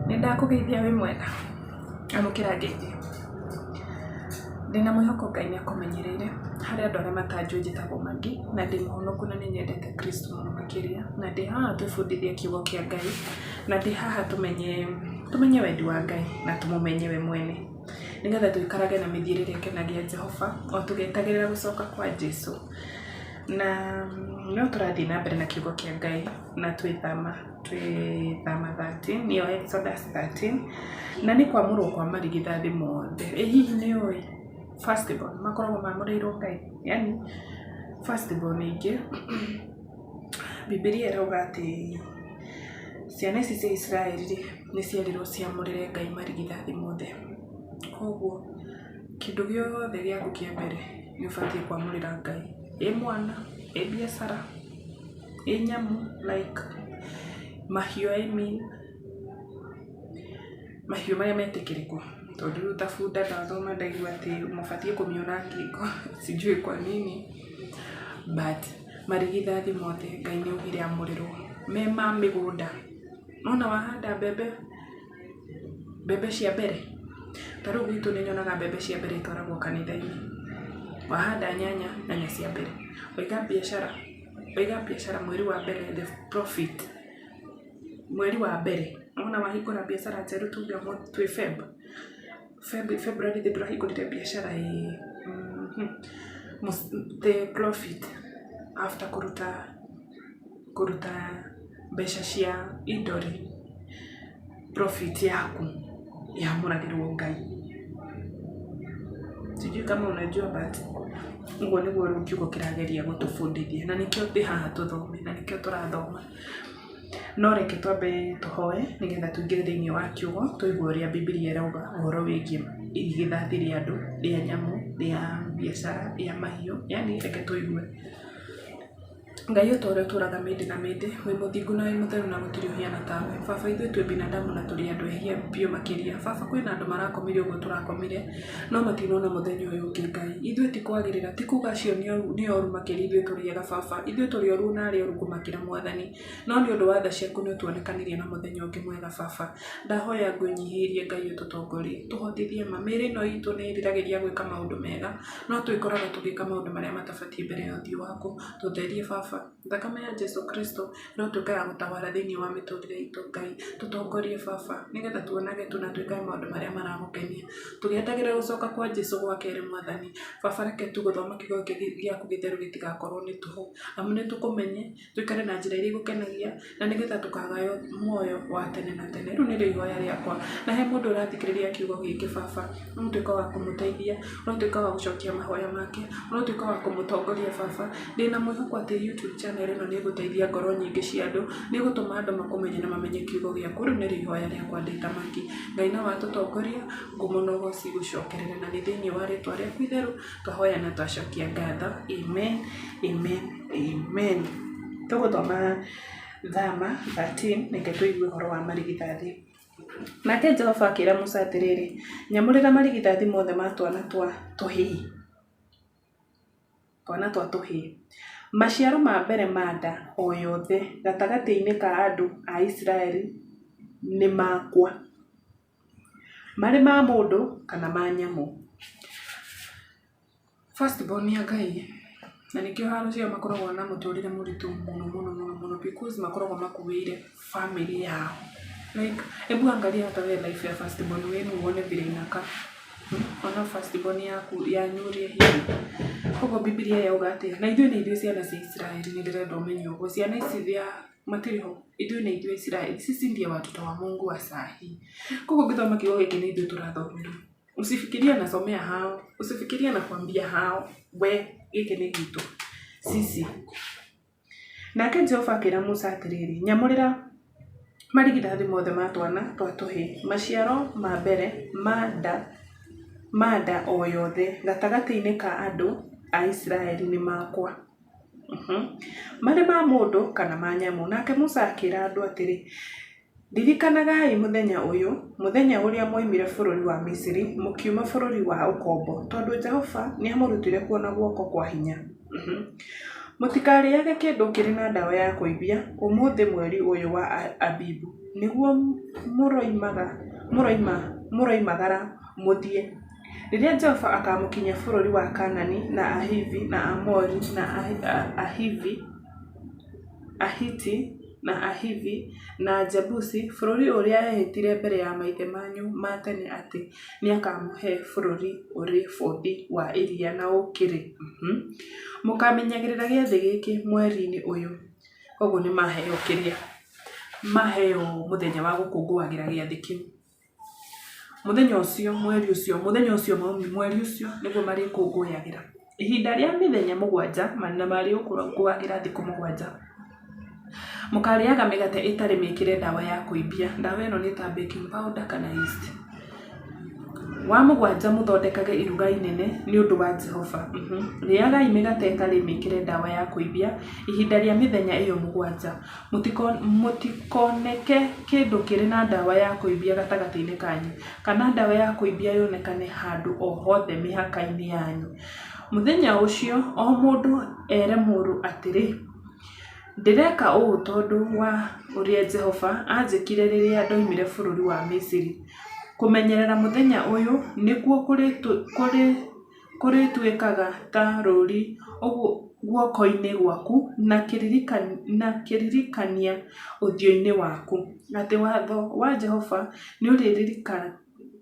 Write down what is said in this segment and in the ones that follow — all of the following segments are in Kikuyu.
Nĩndakũgeithia wĩ mwega amũkĩra ngeithio. Ndĩna mwĩhoko Ngai nĩakũmenyereire harĩ andũ arĩa matanjũĩ njĩtagwo Magi, na ndĩ mũhonoku na nĩnyendete Kristo mũno makĩria, na ndĩ haha twĩbundithie kiugo kĩa Ngai, na ndĩ haha tũmenye wendi wa Ngai na tũmũmenye we mwene, nĩgetha tũikarage na mĩthiĩrĩre ĩkenagia Jehova o tũgĩetagĩrĩra gũcoka kwa Jesũ. Na no tũrathiĩ na mbere na kiugo kĩa Ngai na twĩthama 13 nĩyo Exodus 13, na nĩ kwamũrwo kwa marigithathi mothe. Hihi nĩũĩ firstborn makoragwo mamũrĩirwo Ngai? Yani firstborn ingĩ Biblia ĩrauga atĩ ciana ici cia Israeli nĩ ciarirwo ciamũrĩre Ngai marigithathi mothe. Koguo kĩndũ gĩothe gĩaku kĩa mbere nĩ ũbatiĩ kwamũrĩra Ngai, ĩ mwana, ĩ biacara, ĩ nyamũ, like mahiũ, mahiũ marĩa metĩkĩrĩku. Tondũ rĩu ta bunda ndathoma ndaigua atĩ mũbatiĩ kũmĩona ngingo, sijui kwa nini, but marigithathi mothe Ngai nĩaugire amũrĩrwo, me ma mĩgũnda. Nona wahanda mbembe cia mbere, ta rĩu gwitũ nĩnyonaga mbembe cia mbere itwaragwo kanitha-inĩ. Wahanda nyanya cia mbere, waiga biacara mweri wa mbere, the profit mweri wa mbere. Nona wahingũra biacara njerũ tuge twĩ February thĩ ndũrahingũrire biacara the profit after kũruta mbeca cia indori, profit yaku yamũragĩrwo Ngai. Sijui kama unajua, but ngo nĩguo rĩu kiugo kĩrageria gũtũbundithia, na nĩkĩo ndĩ haha tũthome, na nĩkĩo tũrathoma. No reke twambe tũhoe nĩgetha tũingĩre thĩinĩ wa kiugo tũigue ũrĩa Biblia ĩrauga ũhoro wĩgiĩ irigithathi rĩa andũ, rĩa nyamũ, rĩa biacara, rĩa mahiũ. Yani reke tũigue. Ngai o ta ũrĩa ũtũũraga mĩndĩ na mĩndĩ, wĩ mũthingu na wĩ mũtheru na gũtirĩ ũhiana tawe. Baba, ithuĩ twĩ binadamu na tũrĩ andũ ehia biũ makĩria. Baba, kwĩna andũ marakomire ũguo tũrakomire, no matinona mũthenya ũyũ ũngĩ. Ngai, ithuĩ ti kwagĩrĩra, ti kuga acio nĩ oru makĩria, ithuĩ tũrĩ ega Baba, ithuĩ tũrĩ oru na arĩa oru kũmakĩra Mwathani, no nĩ ũndũ wa tha ciaku nĩ ũtuonekanirie na mũthenya ũngĩ mwega Baba. Ndahoya ngũnyihĩrie Ngai ũtũtongorie, tũhotithie mĩĩrĩ ĩno itũ nĩ ĩriragĩria gwĩka maũndũ mega, no twĩkoraga tũgĩka maũndũ marĩa matabatiĩ mbere ya ũthiũ waku. Tũtherie Baba, thakame ya Jesũ Kristo no tuĩke ya gũtawala thĩinĩ wa mĩtũrĩre itũ. Ngai, tũtongorie Baba, nĩgetha tuonage tunatuĩka maũndũ marĩa maragũkenia, tũgĩetagĩrĩra gũcoka kwa Jesũ gwa kerĩ Mwathani. Baba, reke tu gũthoma kiugo gĩaku gĩtheru gĩtigakorwo nĩ tũhũ, amu nĩ tũkũmenye, tũikare na njĩra iria igũkenagia, na nĩgetha tũkagayo muoyo wa tene na tene. Rĩu nĩrĩo ihoya rĩakwa, na he mũndũ ũrathikĩrĩria kiugo gĩkĩ Baba, no tuĩke wa kũmũteithia, no tuĩke wa gũcokia mahoya make, no tuĩke wa kũmũtongoria Baba. Ndĩna mwĩhoko atĩ YouTube channel ĩno nĩ ĩgũteithia ngoro nyingĩ cia andũ, nĩ ĩgũtũma andũ makũmenye na mamenye kiugo gĩaku. Rĩu nĩrĩo ihoya rĩakwa ndĩ ta Magi. Ngai no watũtongoria, ngũmũnogoci gũcokerera, na nĩ thĩinĩ wa rĩtwa rĩaku itheru twahoya na twacokia ngatho. Amen, amen, amen. Tũgũthoma Thama 13, reke tũigue ũhoro wa marigithathi. Nake Jehova akĩĩra Musa atĩrĩrĩ, nyamũrĩra marigithathi mothe ma twana twa tũhĩĩ, maciaro ma mbere ma nda o yothe gatagatĩ-inĩ ka andũ a Isiraeli nĩ makwa, marĩ ma mũndũ kana ma nyamũ. Firstborn ya Ngai, na nĩkĩo haro cio makoragwo na mũtũrĩre mũritũ mũno because makoragwo makuĩire family yao. Like, hebu angalia hata wewe life ya firstborn wenu uone vile inakaa. Ona firstborn yaku yanyurie hivi. Koguo Biblia yauga atĩa? Na ithuĩ nĩ ithuĩ ciana cia Israeli, nĩ ndĩrenda ũmenye ũguo. Ciana ici thia matirĩ ho, ithuĩ nĩ ithuĩ Israeli, sisi ndiye watoto wa Mungu wa sahi. Koguo ngĩthoma kiugo gĩkĩ nĩ ithuĩ tũrathomerwo. Usifikirie nasomea hao, usifikirie nakwambia hao, we gĩkĩ nĩ gitu sisi. Nake Jehova akĩĩra Musa atĩrĩrĩ, nyamũrĩra marigithathi mothe ma twana twa tũhĩĩ, maciaro ma mbere ma nda o yothe gatagatĩ-inĩ ka andũ a Isiraeli nĩ makwa, marĩ ma mũndũ kana ma nyamũ. Nake Musa akĩĩra andũ atĩrĩ, ririkanagai mũthenya ũrĩa mwoimire bũrũri wa Misiri, mũkiuma bũrũri wa ũkombo, tondũ Jehova nĩ amũrutire kuo na guoko kwa hinya. Mũtikarĩage kĩndũ kĩrĩ na ndawa ya kũimbia ũmũthĩ mweri ũyũ wa Abibu, nĩguo mũroimagara mũthiĩ. Rĩrĩa Jehova akamũkinyia bũrũri wa Kaanani na Ahivi na Amori na Ahiti na Ahivi na Jebusi, bũrũri ũrĩa ehĩtire mbere ya maithe manyu ma tene atĩ nĩakamũhe, bũrũri ũrĩ bũthi wa iria na ũkĩrĩ. Mũkamenyagĩrĩra gĩathĩ gĩkĩ mweri-inĩ ũyũ. Koguo nĩ maheo mũthenya wa gũkũngũagĩra gĩathĩ kĩu. Mũthenya ũcio mweri ũcio nĩguo marĩkũngũyagĩra. Ihinda rĩa mĩthenya mũgwanja na marĩkũngũagĩra thikũ mũgwanja. Mũkarĩaga mĩgate ĩtarĩ mĩkĩre ndawa ya kũimbia. Ndawa ĩno nĩ ta baking powder kana yeast. Wa mũgwanja mũthondekage iruga inene nĩ ũndũ wa Jehova. Rĩagai mĩgate ĩtarĩ mĩkĩre ndawa ya kũimbia ihinda rĩa mĩthenya ĩyo mũgwanja. Mũtikoneke kĩndũ kĩrĩ na ndawa ya kũimbia gatagatĩ-inĩ kanyu, kana ndawa ya kũimbia yonekane handũ o hothe mĩhaka-inĩ yanyu. Mũthenya ũcio o mũndũ ere mũndũ atĩrĩ, ndĩreka ũũ tondũ wa ũrĩa Jehova anjĩkire rĩrĩa ndoimire bũrũri wa Misiri. Kũmenyerera mũthenya ũyũ nĩguo kũrĩtuĩkaga ta rũri guoko-inĩ gwaku na kĩririkania ũthiũ-inĩ waku, atĩ watho wa Jehova nĩ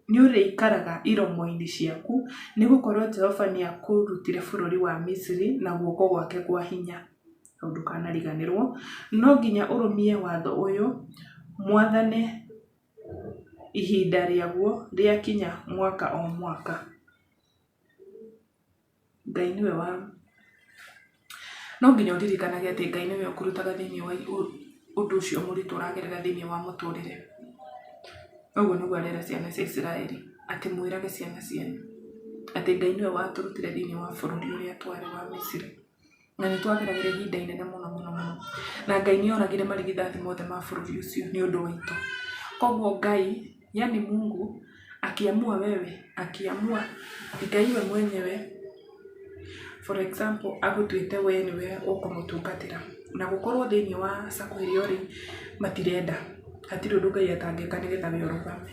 ũrĩikaraga iromo-inĩ ciaku, nĩgũkorwo Jehova nĩakũrutire bũrũri wa Misiri na guoko gwake kwa hinya. Ndũkanariganĩrwo, no nginya ũrũmie watho ũyũ, mwathane ihinda rĩaguo rĩakinya mwaka o mwaka. Ngai nĩwe no nginya ũririkanage atĩ Ngai nĩwe ũkũrutaga thĩinĩ wa ũndũ ũcio mũritũ ũragerera thĩinĩ wa mũtũrĩre. Ũguo nĩguo arera ciana cia Isiraeli, atĩ mwĩrage ciana cianyu atĩ Ngai nĩwe watũrutire thĩinĩ wa bũrũri ũrĩa twarĩ wa Misiri. Na nĩ twageragĩra ihinda inene mũno. Na Ngai nĩoragire marigithathi mothe ma bũrũri ũcio nĩ ũndũ witũ. Koguo Ngai, yani Mungu, akiamua Ngai we mwenyewe, for example, agũtuĩte we nĩwe ũkũmũtungatĩra. Na gũkorwo thĩinĩ wa sako ĩrĩa ũrĩ matirenda, hatirĩ ũndũ Ngai atangĩka nĩgetha we ũrũgame.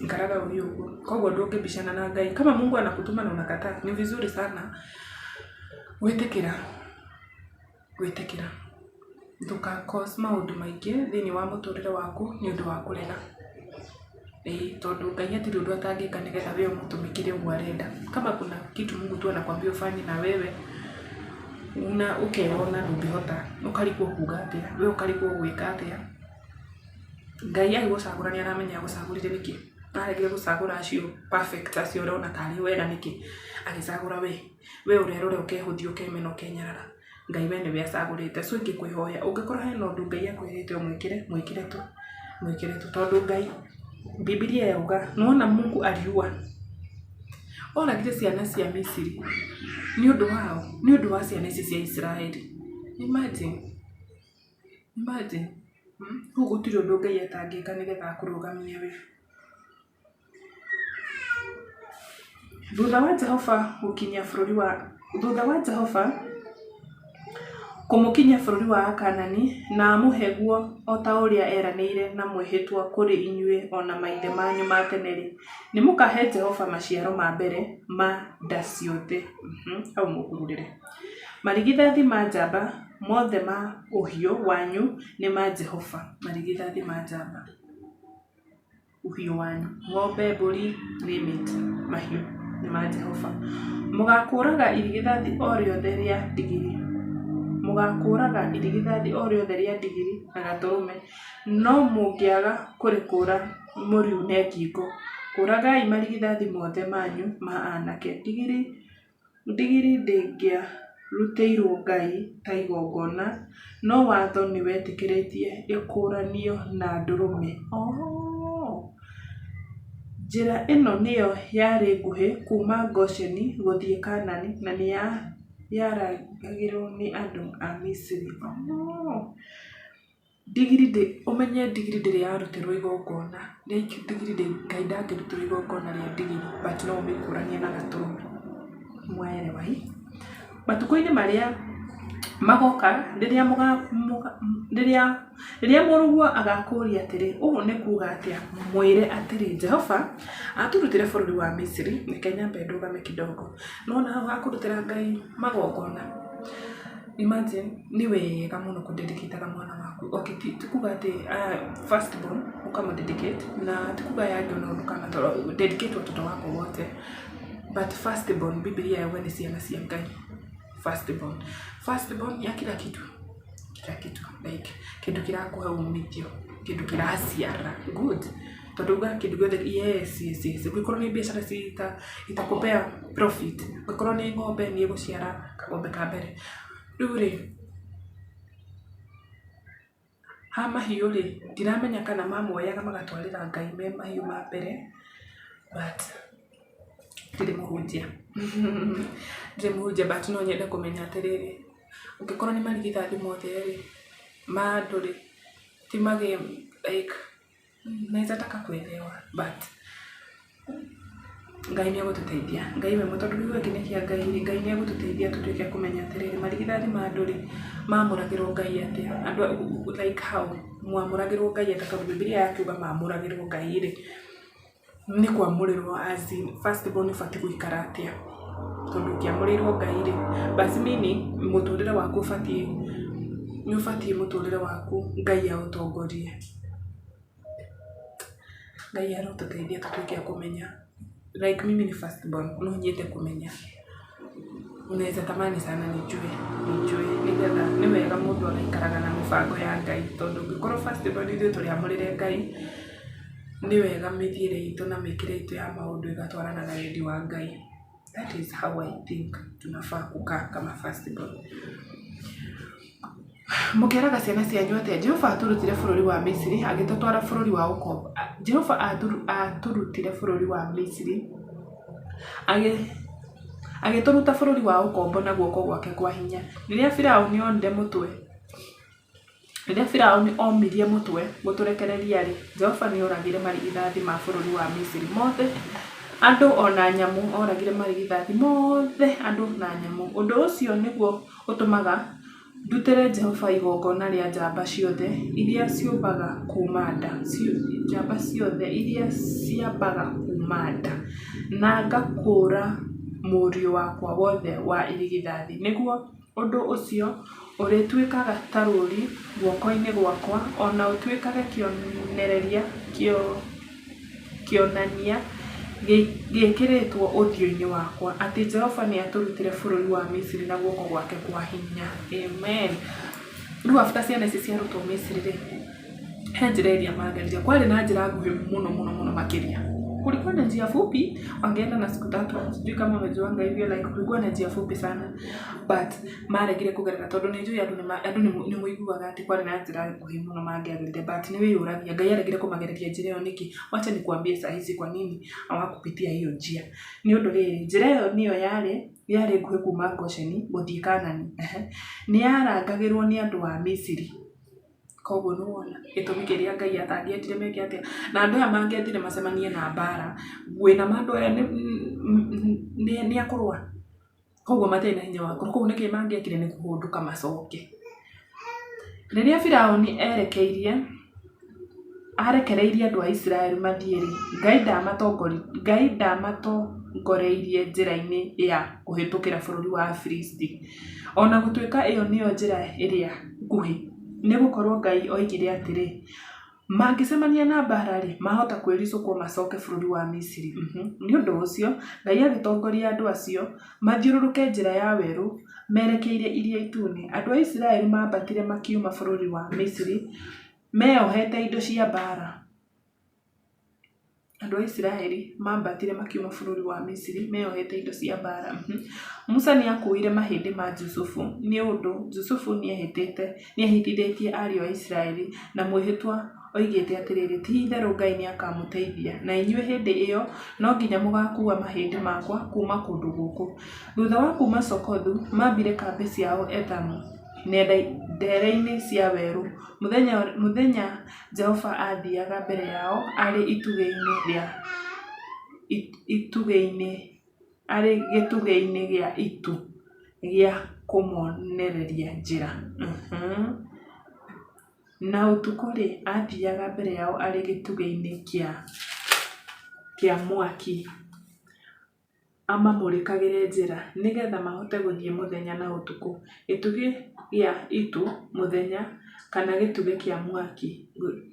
Nkaraga ũrĩ ũguo. Koguo ndũngĩbishana na Ngai. Kama Mungu anakutuma na unakataa, ni vizuri sana gwĩtĩkĩra. Ndũka-cause maũndũ maingĩ thĩinĩ wa mũtũrĩre waku nĩ ũndũ wa kũrega. Tondũ Ngai hatirĩ ũndũ atangĩka nĩgetha we ũmũtũmĩkĩre ũguo arenda. Kama kuna kitu Mungu tu anakwambia ufanye na wewe na ũkeona ndũngĩhota, ũkarigwo kuuga atĩa, we ũkarigwo gwĩka atĩa. Ngai agĩgũcagũra nĩ aramenya agũcagũrire nĩkĩ. Aregire gũcagũra acio perfect, acio ũrona tarĩ wega nĩkĩ. Agĩcagũra we ũrerore ũkehũthia ũkemena ũkenyarara. Ngai we nĩwe acagũrĩte. So ingĩkwĩhoya ũngĩkorwo hena ũndũ Ngai akwĩrĩte mwĩkĩre tu, tondũ Ngai, Biblia yauga nĩwona Mungu aliua, oragire ciana cia Misiri nĩ ũndũ wa ciana ici cia Israeli. Imagine. Hau gũtirĩ ũndũ Ngai atangĩka nĩgetha akũrũgamie we. Thutha wa Jehova kũmũkinyia bũrũri wa Kaanani na amũhe guo o ta ũrĩa eranĩire na mwĩhĩtwa kũrĩ inyuĩ ona maithe manyu ma tene-rĩ, nĩ mũkahe Jehova maciaro ma mbere ma nda ciothe. Hau mũkururĩre. Marigithathi ma njamba mothe ma ũhiũ wanyu nĩ ma Jehova. Marigithathi ma njamba ũhiũ wanyu, ng'ombe, mbũri, mahiũ nĩ ma Jehova. Mũgakũraga irigithathi o rĩothe rĩa ndigiri. Na gatũrũme, no mũngĩaga kũrĩkũra mũriune ngingo. Kũragai marigithathi mothe manyu ma anake. Ndigiri ndĩngĩarutĩirwo Ngai ta igongona, no watho nĩwetĩkĩrĩtie ĩkũranio na ndũrũme. Njĩra ĩno nĩyo yarĩ nguhĩ kuma Gosheni gũthiĩ Kaanani na yaragĩrwo nĩ andũ a Misiri. Ũmenye ndigiri ndĩrĩ yarutirwo igongona. Ngai ndangĩrutirwo igongona rĩa ndigiri, but no ũmĩkũranie na gatũrũme. Mwaerewa. Matukũ-inĩ marĩa magoka rĩrĩa mũrũguo agakũria atĩrĩ ũũ nĩ kuga atĩa, mwĩre atĩrĩ Jehova atũrutire bũrũri wa Misiri. Reke nyambe ndũgame kidogo. Nona hau akũrutĩra Ngai magongona. Imagine nĩ wega mũno kũ dedicate mwana waku. Okay, ti kuga atĩ first born ukamũ-dedicate, na ti kuga yagio na ũndũ kana dedicate watoto wako wote, but first born Biblia yauga nĩ ciana cia Ngai. First born ya kila kitu, like kĩndũ kĩrakũhe umithio, kĩndũ kĩraciara good, tondũ uga kĩndũ gĩothe yes. Ũngĩkorwo nĩ biacara itakũpea profit, ũngĩkorwo nĩ ng'ombe nĩ ĩgũciara kagombe ka mbere. Rĩu rĩ, ha mahiũ rĩ, ndiramenya kana mamoyaga magatwarĩra Ngai me mahiũ ma mbere, but ndirĩ mũhunjia but no nyende kũmenya atĩrĩrĩ, ũngĩkorwo nĩ marigithathi mothe rĩ, ma andũ rĩ, ti mage like naweza taka kuelewa, but Ngai nĩ egũtũteithia. Ngai we mũtondũ rĩu gĩkĩ Ngai rĩ, Ngai nĩ egũtũteithia tũtuĩke kũmenya atĩrĩrĩ, marigithathi ma andũ rĩ, mamũragĩrwo Ngai atĩa, andũ like how mwamũragĩrwo Ngai atĩa, tondũ Biblia yakiuga mamũragĩrwo Ngai rĩ, nĩ kwamũrĩrwo as in first born ũbatiĩ gũikara atĩa, tondũ ũkĩamũrĩrwo Ngai rĩ, basi meaning mũtũrĩre waku ũbatiĩ mũtũrĩre waku Ngai aũtongorie. Ngai arotũteithia tũtuĩke kũmenya, like mimi ni first born, no nyende kũmenya, unaweza tamani sana nijue nigetha nĩ wega mũndũ agaikaraga na mĩbango ya Ngai, tondũ ũngĩkorwo first born ithuĩ tũrĩamũrĩre Ngai, ni wega mĩthiĩre itũ na mĩkĩre itũ ya maũndũ igatwarana na wendi wa Ngai. That is how I think tunafaa kukaa kama first born. Mũkĩraga ciana cianyu atĩa, Jehova atũrutire bũrũri wa Misiri agĩtũtwara bũrũri wa ũkombo. Jehova atũrutire bũrũri wa Misiri agĩtũruta bũrũri wa ũkombo na guoko gwake kwa hinya. Rĩrĩa Firaũni onire mũtwe, rĩrĩa Firaũni omirie mũtwe gũtũrekereria rĩ, Jehova nĩ oragire marigithathi ma bũrũri wa Misiri mothe, andũ ona nyamũ, oragire marigithathi mothe, andũ na nyamũ. Ũndũ ũcio nĩguo ũtũmaga ndutĩre Jehova igongona rĩa njamba ciothe iria ciũmbaga kuma nda, njamba ciothe iria ciambaga kuma nda, na ngakũra mũriũ wakwa wothe wa irigithathi. Nĩguo ũndũ ũcio ũrĩtuĩkaga ta rũri guoko-inĩ gwakwa, ona ũtuĩkage kĩonania gĩkĩrĩtwo ũthiũ-inĩ wakwa, atĩ Jehova nĩ atũrutire bũrũri wa Misiri na guoko gwake kwa hinya. Amen. Rĩu after ciana ici ciarutwo Misiri rĩ, he njĩra ĩrĩa mageria, kwarĩ na njĩra nguhĩ mũno makĩria. Kulikuwa na njia fupi, wangeenda na siku 3, sijui kama umejuanga hivyo, like kulikuwa na njia fupi sana, but maregire kugerera tondũ nĩ njũĩ andũ nĩ mũiguaga atĩ kwarĩ na njĩra nguhĩ mũno mangĩagerire, but nĩ wĩyũragia Ngai aregire kũmagereria njĩra ĩyo nĩkĩ. Wacha nikuambie saa hizi kwa nini hawakupitia hiyo njia. Nĩ ũndũ rĩrĩ, njĩra ĩyo nĩyo yarĩ nguhĩ kuma Gosheni gũthiĩ Kanani, nĩ yarangagĩrwo nĩ andũ a Misiri. Koguo nĩ wona gĩtũmi kĩrĩa Ngai atangĩendire meke atĩa, na andũ aya mangĩendire macemanie na mbara, wĩna andũ aya nĩ akũrũa, koguo matarĩ na hinya wa kũrũa, koguo nĩkĩ mangĩekire nĩ kũhũndũka macoke. Rĩrĩa Firaũni arekereirie andũ a Isiraeli mathiĩ rĩ, Ngai ndamatongoreirie njĩra-inĩ ya kũhĩtũkĩra bũrũri wa Afilisti, ona gũtuĩka ĩyo nĩyo njĩra ĩrĩa nguhĩ, nĩ gũkorwo Ngai oigire atĩrĩ, mangĩcemania na mbara rĩ, mahota kwĩricũkwo macoke bũrũri wa Misiri. Nĩ ũndũ ũcio Ngai agĩtongoria andũ acio mathiũrũrũke njĩra ya werũ merekeire Iria Itune. Andũ a Isiraeli mambatire makiuma bũrũri wa Misiri meyohete indo cia mbara. Andũ a Isiraeli mambatire makiuma bũrũri wa Misiri meyohete indo cia mbara. Musa nĩ akuire mahĩndĩ ma Jusufu nĩ ũndũ Jusufu nĩehĩtithĩtie ariũ a Isiraeli, na mwĩhĩtwa oigĩte atĩrĩrĩ, ti-itherũ Ngai nĩ akamũteithia, na inyuĩ hĩndĩ ĩyo no nginya mũgakua mahĩndĩ makwa kuma kũndũ gũkũ. Thutha wa kuma Sokothu mambire kambĩ ciao Ethamu ndere-inĩ cia werũ. Mũthenya Jehova athiaga mbere yao arĩ gĩtugĩ-inĩ gĩa itu, gĩa kũmonereria njĩra. Na ũtukũ rĩ, athiaga mbere yao arĩ gĩtugĩ-inĩ kĩa mwaki, amamũrĩkagĩre njĩra nĩgetha mahote gũthiĩ mũthenya na ũtukũ. Gĩtugĩ gĩa itu mũthenya kana gĩtugĩ kĩa mwaki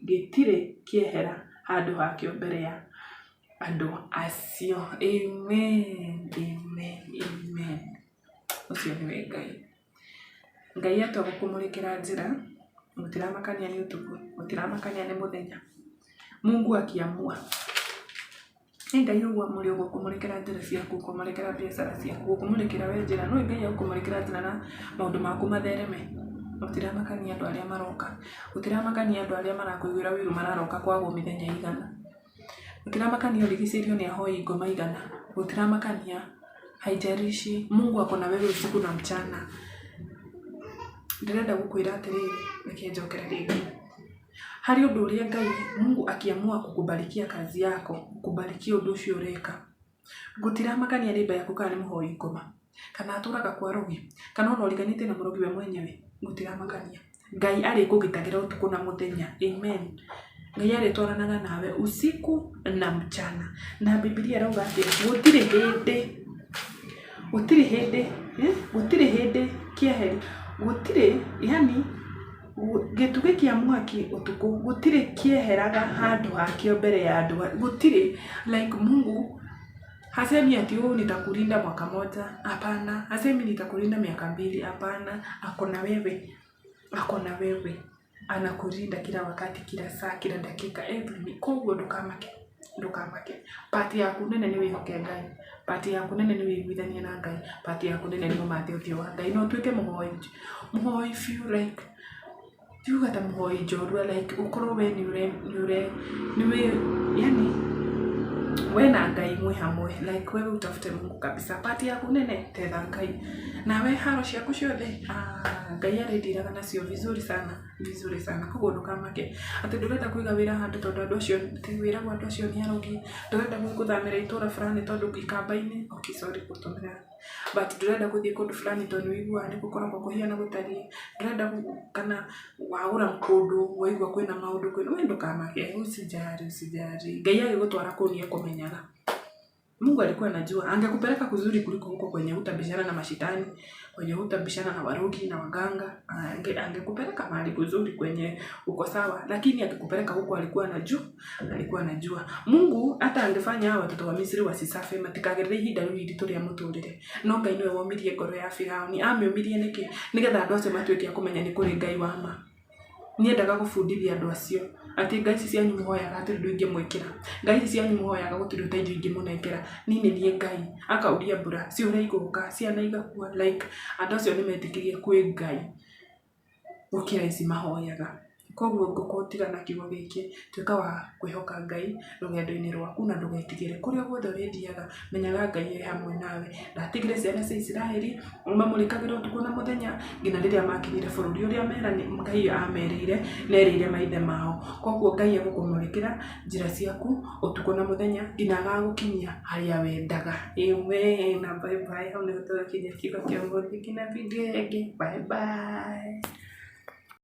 gĩtirĩ kĩehera handũ hakĩo mbere ya andũ acio. Amen, amen, amen. Ũcio nĩwe Ngai. Ngai atua gũkũmũrĩkĩra njĩra, gũtiramakania nĩ ũtukũ, gũtiramakania nĩ mũthenya. Mungu akiamua Ngai ũguo mũrĩ ũguo kũmũrĩkĩra njĩra ciaku, kũmũrĩkĩra biacara ciaku, kũmũrĩkĩra we njĩra. No Ngai agũkũmũrĩkĩra njĩra na maũndũ maku mathereme. Gũtiramakania andũ arĩa maroka, gũtiramakania andũ arĩa marakũiguĩra wĩru mararoka kwagwo mĩthenya igana, gũtiramakania ũrigicĩirio nĩ ahoi ngoma igana, gũtiramakania. Haijalishi Mungu ako na wewe usiku na mchana. Ndĩrenda gũkwĩra atĩrĩrĩ, reke njokere rĩngĩ. Harĩ ũndũ ũrĩa Ngai Mungu akiamua kukubarikia kazi yako, kukubarikia ũndũ ũcio ũreka, gũtiramakania nĩ mbaya kana nĩ mũhoi ngoma, kana atũraga kwa rogi, kana ona ũriganĩte na mũrogi we mwenyewe, gũtiramakania. Ngai arĩkũgitagĩra ũtukũ na mũthenya. Amen. Ngai arĩtwaranaga nawe usiku na mchana. Na Biblia ĩrauga atĩ gũtirĩ hĩndĩ kĩeheri, gũtirĩ, yani gĩtugĩ kĩa mwaki ũtukũ gũtirĩ kĩeheraga handũ hakĩo mbere ya andũ, gũtirĩ like Mungu hasemi ati nitakulinda mwaka moja, hapana. Hasemi nitakulinda miaka 2, hapana. Ako na wewe anakulinda kila wakati, kila saa, kila dakika, every minute. Koguo ndukamake. Pati yaku nene nĩ wĩhoke Ngai, pati yaku nene nĩ wĩiguithanie na Ngai, pati yaku nene nĩ ũmathe ũthiũ wa Ngai. No tuĩke mũhoi feel like tiuga ta mũhoi njorua, like ũkorwo we nĩwe yani we na Ngai mwĩ hamwe, like wewe utafute Mungu kabisa. Pati yaku nene tetha Ngai, na we haro ciaku ciothe Ngai arĩndiraga nacio vizuri sana. Koguo ndukamake atĩ ndũrenda kũiga wĩra handũ tondũ andũ acio wĩra wa andũ acio nĩ arogi, ndũrenda gũthamĩra itũra fulani tondũ ikamba-inĩ, okay sorry gũtũmĩra, but ndũrenda gũthiĩ kũndũ fulani tondũ wĩiguaga nĩ gũkoragwo kũhiana gũtariĩ, ndũrenda kana wagũra kũndũ waigua kwĩna maũndũ kwĩna, we ndukamake, usijali. Ngai agĩgũtwara kũu nĩ ekũmenyaga. Mungu alikuwa anajua angekupeleka kuzuri kuliko huko kwenye utabishana na mashitani, kwenye utabishana na warogi na waganga. Angekupeleka mahali kuzuri kwenye uko sawa, lakini akikupeleka huko alikuwa anajua. Mungu hata angefanya hao watoto wa Misri wasisafe matikagerere ihinda rĩu iritũ rĩa mũtũrĩre, no Ngai niwe womirie ngoro ya Firaũni. Amĩũmirie nĩkĩ? Nĩgetha andũ acio matuĩke a kũmenya nĩ kũrĩ Ngai wa ma. Niendaga gũbundithia andũ acio atĩ ngai ici cianyu mũhoyaga atĩ ndũ ingĩmwĩkĩra, ngai ici cianyu mũhoyaga gũtirĩ ũteithio ingĩmũnengera, niĩ nĩ Ngai. Akauria mbura, ciũra igũka, ciana igakua, like andũ acio nĩ metĩkĩrie kwĩ Ngai gũkĩra ici mahoyaga. Koguo ngũkũtiga na kiugo gĩkĩ, tuĩka wa kwĩhoka Ngai rũgendo-inĩ rwaku na ndũgetigĩre kũrĩa guothe ũrĩthiaga, menyaga Ngai e hamwe nawe. Ndatigire ciana cia Isiraeli mamũrĩkagĩra ũtukũ na mũthenya nginya rĩrĩa makinyire bũrũri ũrĩa Ngai amerĩire na erĩire maithe mao. Koguo Ngai agũkũmũrĩkĩra njĩra ciaku ũtukũ na mũthenya nginya agagũkinyia harĩa wendaga. Amen na bye bye. Hau nĩho tũgakinyia kiugo kĩa ũmũthĩ nginya video ĩngĩ. Bye bye.